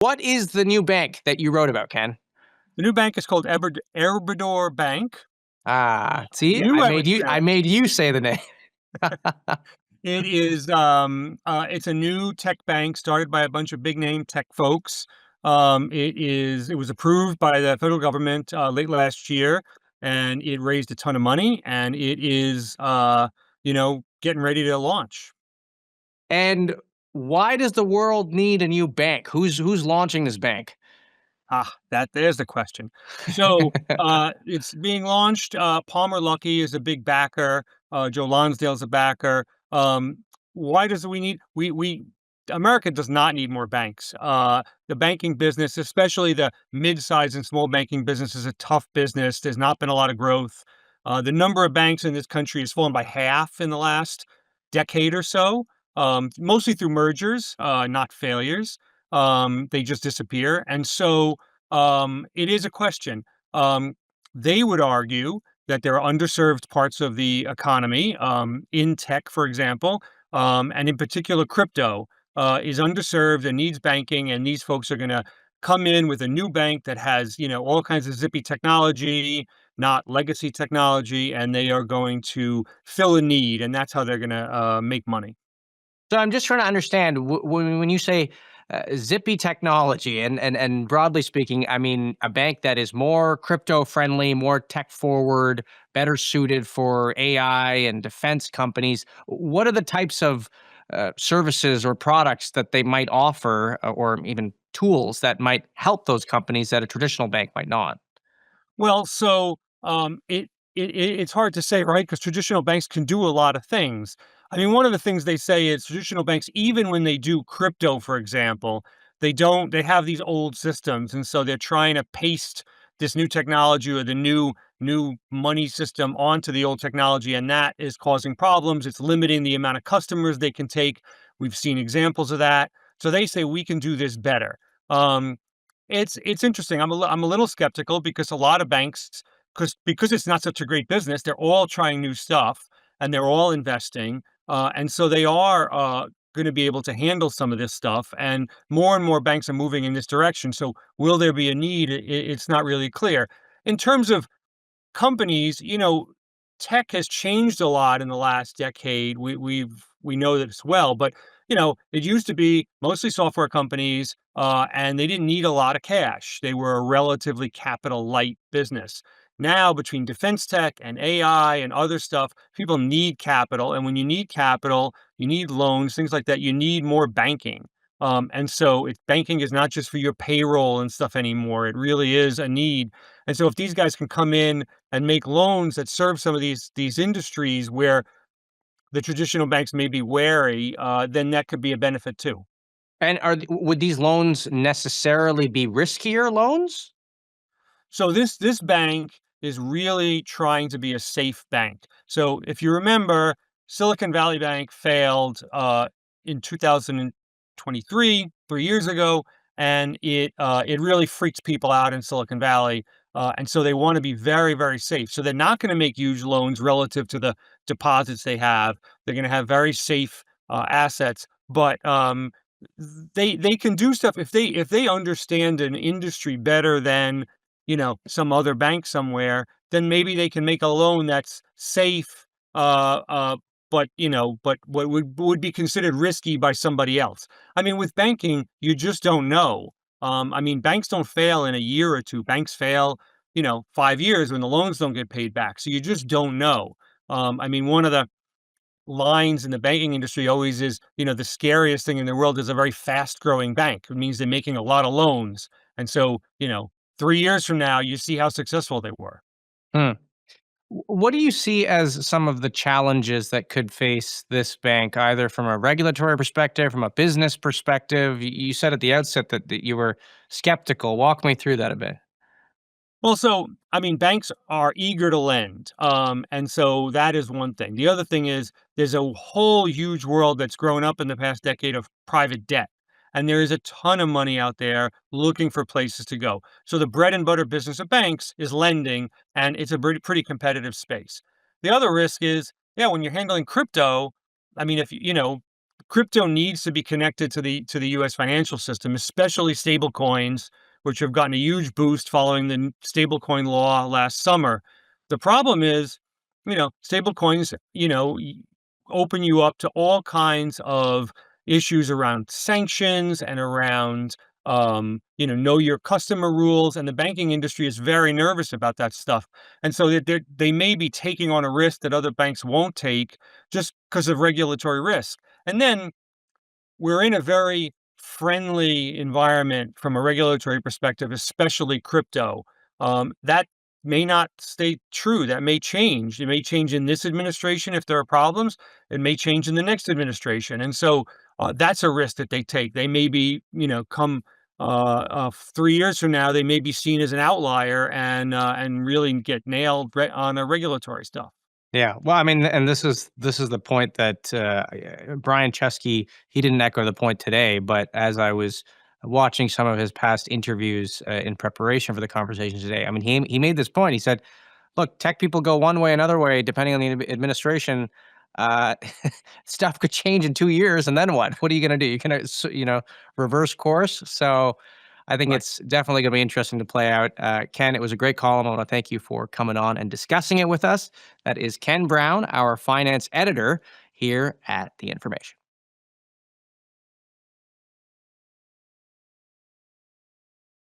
What is the new bank that you wrote about, Ken? The new bank is called Erbador Bank. Ah, see, Knew I I would made you I pronounce. made you say the name. It is it's a new tech bank started by a bunch of big name tech folks. It was approved by the federal government late last year, and it raised a ton of money, and it is getting ready to launch. And why does the world need a new bank? Who's launching this bank? That there's the question. So it's being launched. Palmer Luckey is a big backer. Joe Lonsdale's a backer. Why does we need we America does not need more banks. The banking business, especially the mid-sized and small banking business, is a tough business. There's not been a lot of growth. The number of banks in this country has fallen by half in the last decade or so, mostly through mergers, not failures. They just disappear. And so it is a question. Um, they would argue that there are underserved parts of the economy, in tech, for example, and in particular, crypto is underserved and needs banking. And these folks are going to come in with a new bank that has, all kinds of zippy technology, not legacy technology, and they are going to fill a need, and that's how they're going to make money. So I'm just trying to understand when you say zippy technology, and broadly speaking, I mean a bank that is more crypto friendly, more tech forward, better suited for AI and defense companies. What are the types of services or products that they might offer, or even tools that might help those companies that a traditional bank might not? Well, so it's hard to say, right? Because traditional banks can do a lot of things. I mean, one of the things they say is traditional banks, even when they do crypto, for example, they have these old systems, and so they're trying to paste this new technology or the new money system onto the old technology, and that is causing problems. It's limiting the amount of customers they can take. We've seen examples of that. So they say we can do this better. Um, it's interesting. I'm a little skeptical because a lot of banks, because it's not such a great business, they're all trying new stuff and they're all investing, and so they are going to be able to handle some of this stuff. And more banks are moving in this direction. So will there be a need? It's not really clear. In terms of companies, tech has changed a lot in the last decade. We know that as well, but it used to be mostly software companies, and they didn't need a lot of cash. They were a relatively capital light business. Now, between defense tech and AI and other stuff, people need capital, and when you need capital, you need loans, things like that. You need more banking. Banking is not just for your payroll and stuff anymore. It really is a need. And so if these guys can come in and make loans that serve some of these industries where the traditional banks may be wary, then that could be a benefit too. And would these loans necessarily be riskier loans? So this bank is really trying to be a safe bank. So if you remember, Silicon Valley Bank failed in 2023, 3 years ago, and it really freaks people out in Silicon Valley. And so they want to be very, very safe. So they're not going to make huge loans relative to the deposits they have. They're going to have very safe assets, but they can do stuff if they understand an industry better than some other bank somewhere, then maybe they can make a loan that's safe, uh, uh, but what would be considered risky by somebody else. I mean, with banking, you just don't know. I mean, banks don't fail in a year or two. Banks fail, 5 years when the loans don't get paid back. So you just don't know. I mean, one of the lines in the banking industry always is, the scariest thing in the world is a very fast growing bank. It means they're making a lot of loans. And so, 3 years from now, you see how successful they were. Hmm. What do you see as some of the challenges that could face this bank, either from a regulatory perspective, from a business perspective? You said at the outset that you were skeptical. Walk me through that a bit. Well, so I mean, banks are eager to lend, and so that is one thing. The other thing is there's a whole huge world that's grown up in the past decade of private debt, and there is a ton of money out there looking for places to go. So the bread and butter business of banks is lending, and it's a pretty competitive space. The other risk is, yeah, when you're handling crypto, I mean, if crypto needs to be connected to the U.S. financial system, especially stable coins, which have gotten a huge boost following the stablecoin law last summer. The problem is, stable coins, open you up to all kinds of issues around sanctions and around know your customer rules, and the banking industry is very nervous about that stuff. And so they may be taking on a risk that other banks won't take just because of regulatory risk. And then we're in a very friendly environment from a regulatory perspective, especially crypto. That may not stay true. That may change. It may change in this administration if there are problems. It may change in the next administration. And so that's a risk that they take. They may be, come 3 years from now, they may be seen as an outlier and really get nailed on a regulatory stuff. Yeah. Well, I mean, and this is the point that Brian Chesky, he didn't echo the point today, but as I was watching some of his past interviews in preparation for the conversation today, I mean, he made this point. He said, "Look, tech people go one way, another way, depending on the administration. Uh, Stuff could change in 2 years, and then what? What are you going to do? You're going to, reverse course." So, I think Right. it's definitely going to be interesting to play out. Ken, it was a great call, and I want to thank you for coming on and discussing it with us. That is Ken Brown, our finance editor here at The Information.